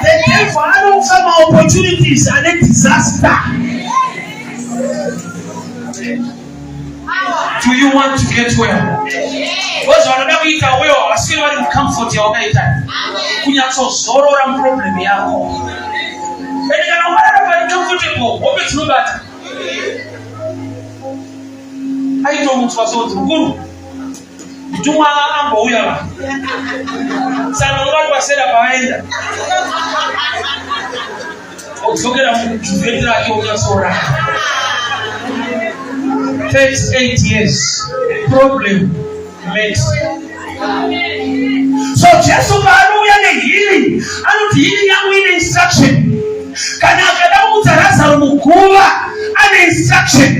The devil anofa opportunities and a disaster. Do you want to get well? Those wanoda kuita well asi vari mucomfort yawakaita kunyatsozorora muproblem yako. Ende kana warara pari comfortable hope dzinobata. Aitomutswa sodzi mukuru mutumwa ambouya saka vari pasera pavaenda odzokera mujuvheti rake unyatsora. Takes 8 years. Problem met. So Jesu paanouya nehealing anoti healing yangu ine instruction. Kana akada kuudza Lazaro muguva ane instruction.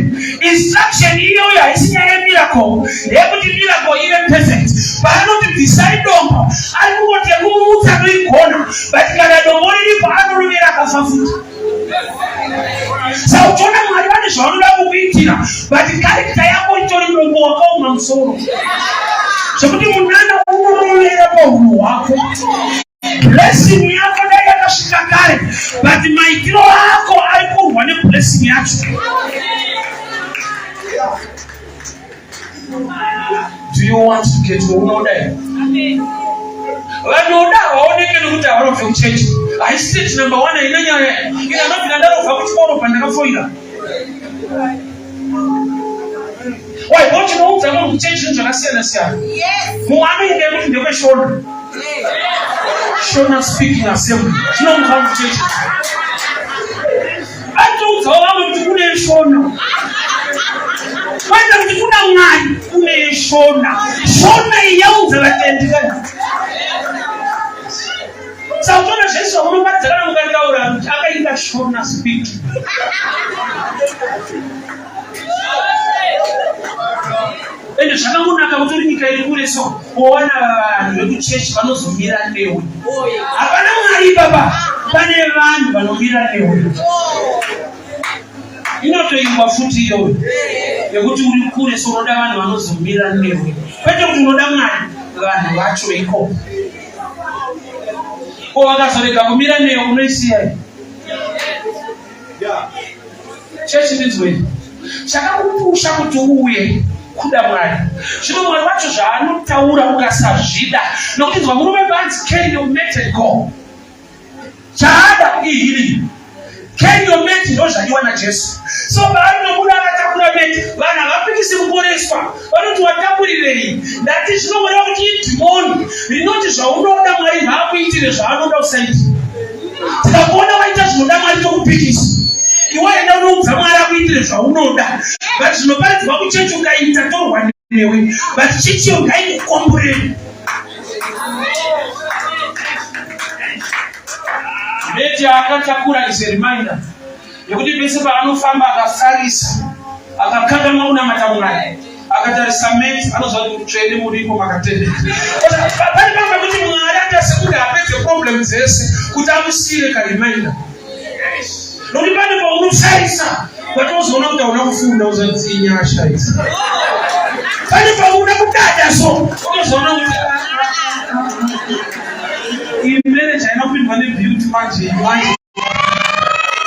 Instruction iyoyo haisi nyaya yemiracle, ndeyekuti miracle ive perfect. Paanoti bvisai dombo ari kungoti yekumumutsa noigona but kana dombo riripo anoruvira akafafuta. Saka uchiona Mwari vane zvavanoda kukuitira but character yako itori dombo wakauma musoro zvekuti munana unorovera paunhu hwako. Blessing yako dai yakasvika kare but maitiro ako ari kurwa neblessing yacho. Do you want to get to unoda? Vanoda vaoneke nekuti havanobve kuchechi. Haisi stage number 1 ine nyaya ine anobvira ndarobva kuchikoro pandakafoira. Wai bo chinoudza munhu kuchechi zvinhu zvakasiyana siyana. Mumwe anoenda yekuti ndekweshona. Shona speaking assembly. Zvinomuka muchechi. Atoudzawo vamwe kuti kune shona. Kwenda kuti kuna Mwari kune shona. Shona yaudza vatendekana. Saka uchiona zvese unobatsirana mukataura kuti akaita shona speaking. ende zvakangonaka kuti uri nyika iri kure so kuona vanhu vekuchechi vanozomira newe. Hapana Mwari baba, pane vanhu vanomira newe. Inotoimba futi iyoyo yekuti uri kure so unoda vanhu vanozomira newe, kwete kuti unoda Mwari, vanhu vacho iko. Ko wakazorega kumira newe unoisiya. Chechi ndizwe chakakupusha kuti uuye kuda Mwari. Zvino Mwari wacho zvaanotaura ukasazvida, nokuti nzwa murume banzi carry your mate and go. Chaada ihiri carry your mate ndo zvadiwa naJesu. So paanobuda akatakura mate, vanhu havapikisi kuporeswa, vanoti watakurirei. Ndati zvinomwera kuti idhimoni rinoti zvaunoda Mwari haakuitire zvaanoda usaiti. Tikakuona waita zvinoda Mwari tokupikisa. Iwe enda unoudza Mwari akuitire zvaunoda. But zvinoparidzwa kuchechi ukaita torwa newe. But chechiyo ngaikukomborei. Mate akatakura is a reminder yekuti pese paanofamba akafarisa, akakanganwa kunamata Mwari, akatarisa mate anozwa kuti utsvene muripo makatendeka. Pane pamwe kuti Mwari atasekunda apedze problem dzese kuti amusire kareminder. Nokuti pane paunofarisa watozoona kuti hauna kufunda uzanzi inyasha idzi. Pane paunoda kudada so unozoona kuti iyi marriage hainopindwa nebeauty manje.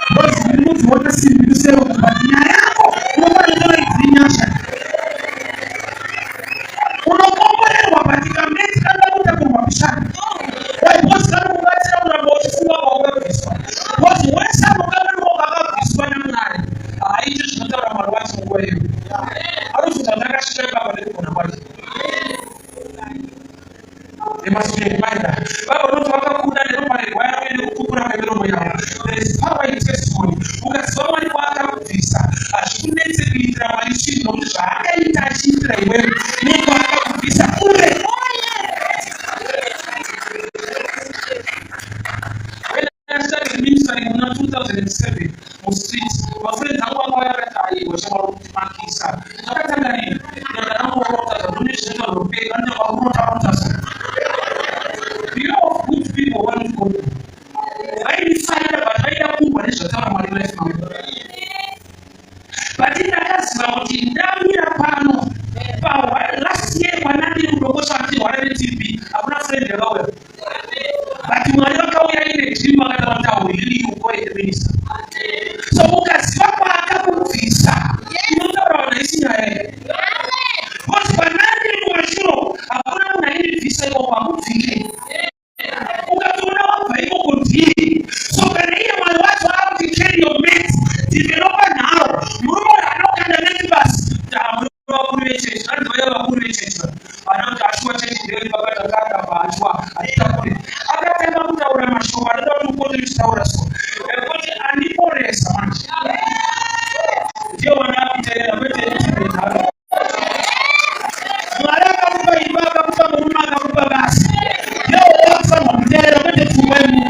Because ndinodziona simbi kusero kuti nyaya yako unofanira idzinyasha. Unokomborerwa patika mate kana kutakurwa kushanda. Waipozi kana kubatsira kuramba uchifunga kwaungabviswa. Because wese anokanganwa wakabviswa naMwari haaiti zvinotaura Mwari wacho nguva iyo. Anoti kuti ndakasvika baba nekugona kwacho. Baba unoti wakakunda neropa regwaya uye nekupupura kwemiromo yavo. There is power in testimony. Ukaziva Mwari waakakubvisa, hazvikunetse kuitira Mwari chinhu, nokuti zvaakaita achiitira iwewe neko akakubvisa kure. When I started ministering in 2007 mustreet, mafriends angu akauya akati aiwa shamwari kuti makisa. Zvakatanga rini? Ndoda rangu wakautaza ndone zvinoita zvopenga ndinokakurota. Good people want to go. I decided about I don't want to tell my life. But in the case of the Damia Pano, last year when I didn't go something or TV, I'm not saying the lower. But you are not going in a dream about how we really go in the minister. So, because Papa visa, you know what I see. But when I didn't go sure, I'm not in visa or I'm thinking. So when I hear my wife have to carry your mate, developer now, Murumo anokanda netibus, tamurokurechecha, andoyavakurechecha, anotashuwa chechideli vakatokanda paachwa, achitakure. Akatanga kutaura mashoko, anoda kuti upote uchitaura so. Kuti andiporesa manje. Ndiyo wanakuteera kwete chimwe. Mwari akakupa imba, akakupa murume, akakupa basa. Ndiyo wakufanwa kuteera kwete pfungwa yemunhu.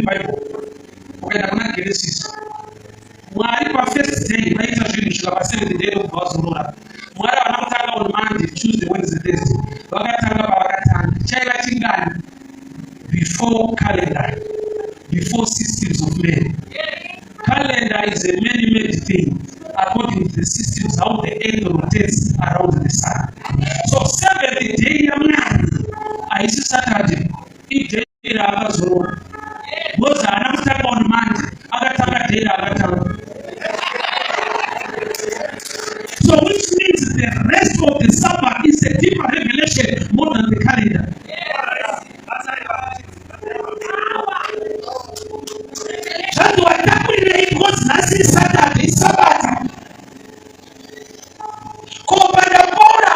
Bible, Genesis. Mwari pa first day, maita zvinhu zvikapa 7th day ndokubva Mwari vanakutanga on Monday, Tuesday, Wednesday, Thursday. Vakatanga pavakatanga. Chaiva chingani? Before calendar, before systems of men. Calendar is a man-made thing according to the systems how the earth rotates around the sun. So 7th day I see Saturday. It day akazorora. Moses anakutanga on Monday, akatanga day akatanga. So which means the rest of the Sabbath is a deeper revelation more than the calendar. That's why it goes Nasi Saturday, Sabbath. Kobadabora,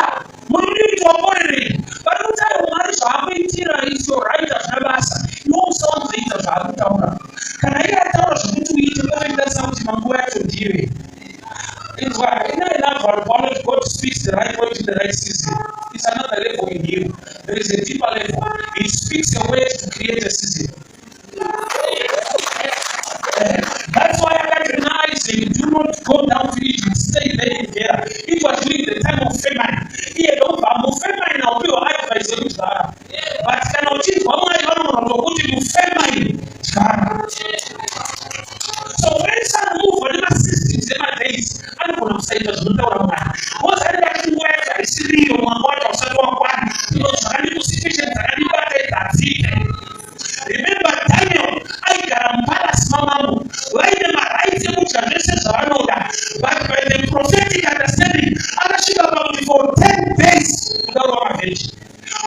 Muni to Abore. But you tell Maris, Abitira is your right as Nabasa. You also think of Abitara. Can I get out of it to eat a point that something I'm going to do? It's why I love our God speaks the right word in the right season. It's another level in you. There is a deeper level. It speaks a way to create a season. That's why I recognize you do not go down to Egypt, stay there. It was during the time of famine. Here, don't come famine, I'll be your advice. But cannot cheat one way or another, famine. So when some move for the systems in my days, I'm going to say that no man. What I like to work, I see you on what of Saturn one, you know, sufficient, that's it. Remember Daniel, I got a palace mama. Why am I writing which addresses are not that? But by the prophetic understanding, I should have about for 10 days without our age.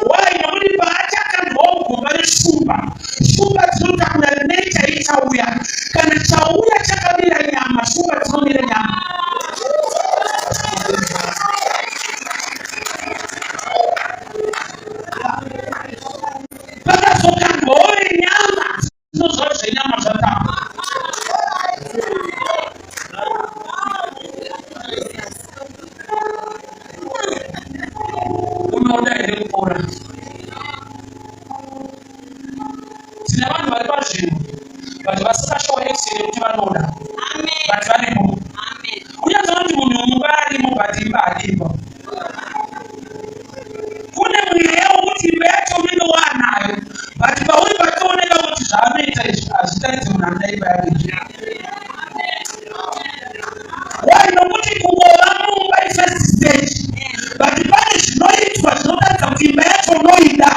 Why nobody can walk over Shuba? Shuba to look at the nature is how we are. Can a Chauya Chakabila Yama, Shuba Tomila Yama? But that's what can go in Yama. No such a Yama Shata. Sinabantu bali bashino but basashowa excel kuti vanoda but varipo kunyanza kuti munhu mubarimo but imba alipo kune mweya wekuti imba yacho unenge waanayo but pauri patooneka kuti zvaanoita izvi hazvitaridzi munhu anoda imba yake why nokuti kungova mumba ifirst stage but pane zvinoitwa zvinotaridza kuti imba yacho unoida.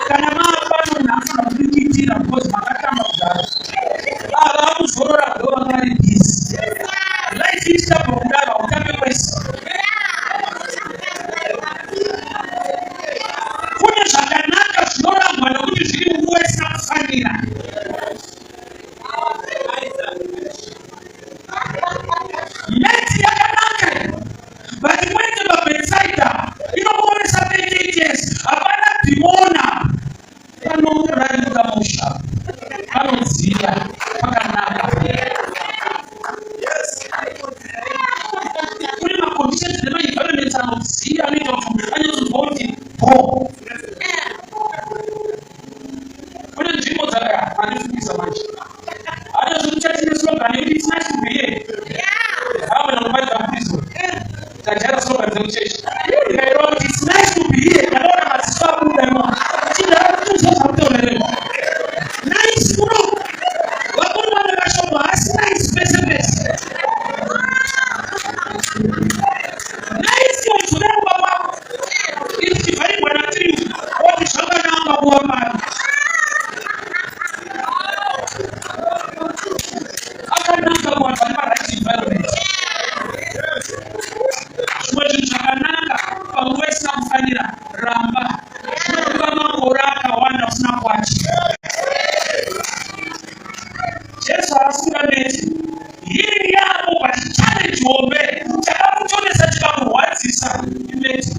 Kana mapano na kufanira. Meti yakanaka. But when the Bethsaida, you know what is happening is abana timona. Kano randa musha. Kano zia. Pakanaka. Yes. Kuli makondition the man environment and zia I need to vote in po. When the people are and so much. I don't church in the slogan, it's nice to be here. How many of my prison? That slogan the church. It's nice to be here. I don't have to stop with them. Nice, bro. What do you want to show us? Nice, best. Nice, you to them, Baba. It's very well at you. What is your number one man? I can number one, but not actually environment. Wesa mfanira ramba kama koraka wana usina kwachi Yesu asura neti hili yapo kwa challenge uombe chakamu chone sa chikamu watsisa imeti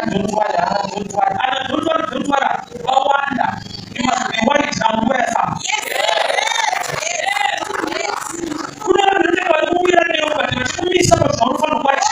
don't worry wawanda you must be worried and welcome kuna wale walikuwa leo kwa kumi saba tunaona kwachi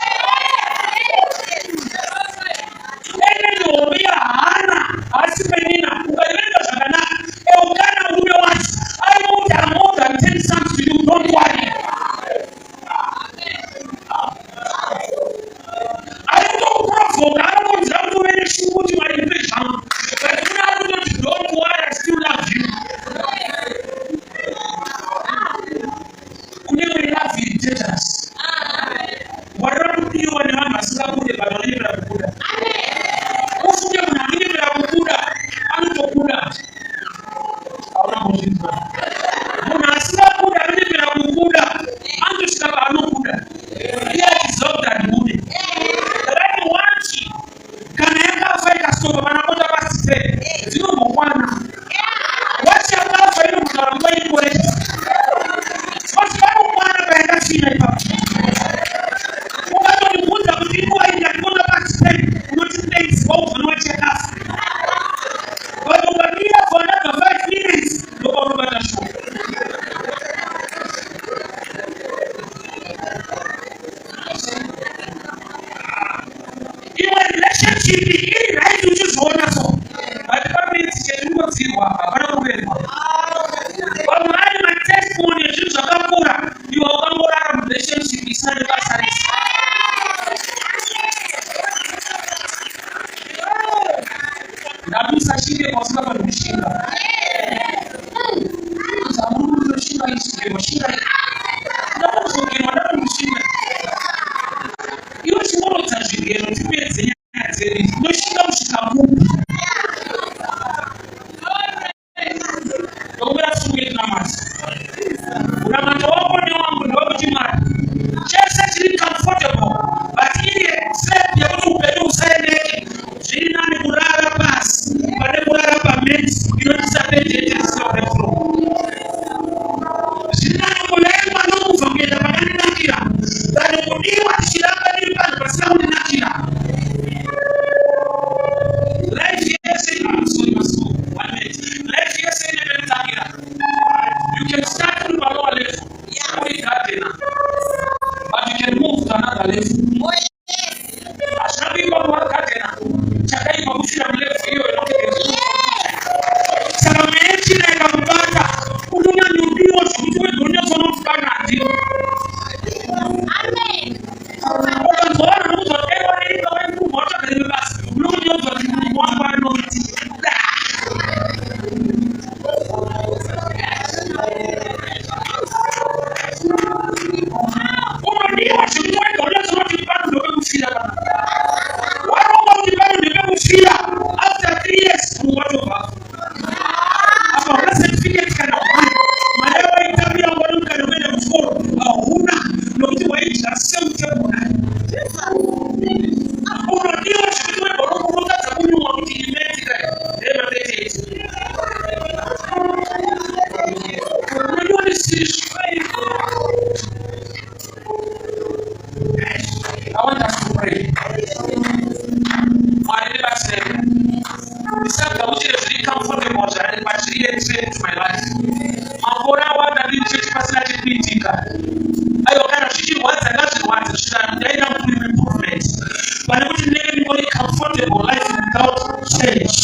uchiri zviri comfortable zvare pazviri threat to my life. Makore awanda ndiri chechi pasina chekuitika. Aiwa kana zvichirwadza ngazvirwadze kusvikira ndaina improvement. Pane kuti ndinenge ndingori comfortable life without change.